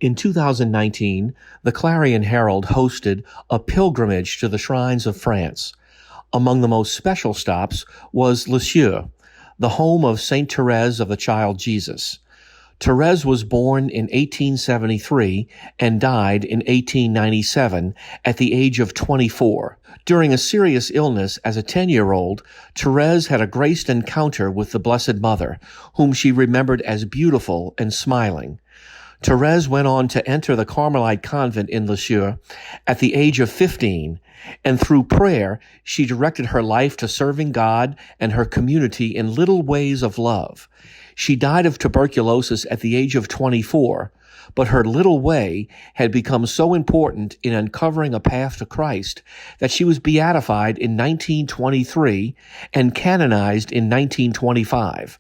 In 2019, the Clarion Herald hosted a pilgrimage to the shrines of France. Among the most special stops was Lisieux, the home of Saint Therese of the Child Jesus. Therese was born in 1873 and died in 1897 at the age of 24. During a serious illness as a 10-year-old, Therese had a graced encounter with the Blessed Mother, whom she remembered as beautiful and smiling. Therese went on to enter the Carmelite convent in Lisieux at the age of 15, and through prayer, she directed her life to serving God and her community in little ways of love. She died of tuberculosis at the age of 24, but her little way had become so important in uncovering a path to Christ that she was beatified in 1923 and canonized in 1925.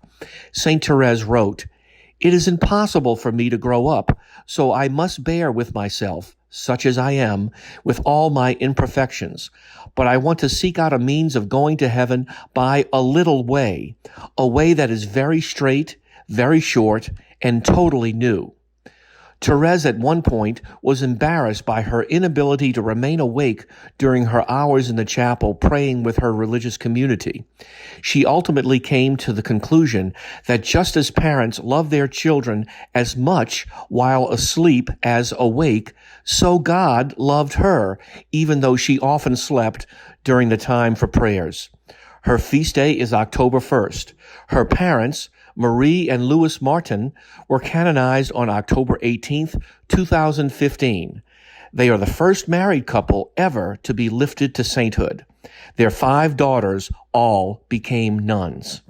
Saint Therese wrote, "It is impossible for me to grow up, so I must bear with myself, such as I am, with all my imperfections. But I want to seek out a means of going to heaven by a little way, a way that is very straight, very short, and totally new." Therese at one point was embarrassed by her inability to remain awake during her hours in the chapel praying with her religious community. She ultimately came to the conclusion that just as parents love their children as much while asleep as awake, so God loved her, even though she often slept during the time for prayers. Her feast day is October 1st. Her parents, Marie and Louis Martin, were canonized on October 18th, 2015. They are the first married couple ever to be lifted to sainthood. Their 5 daughters all became nuns.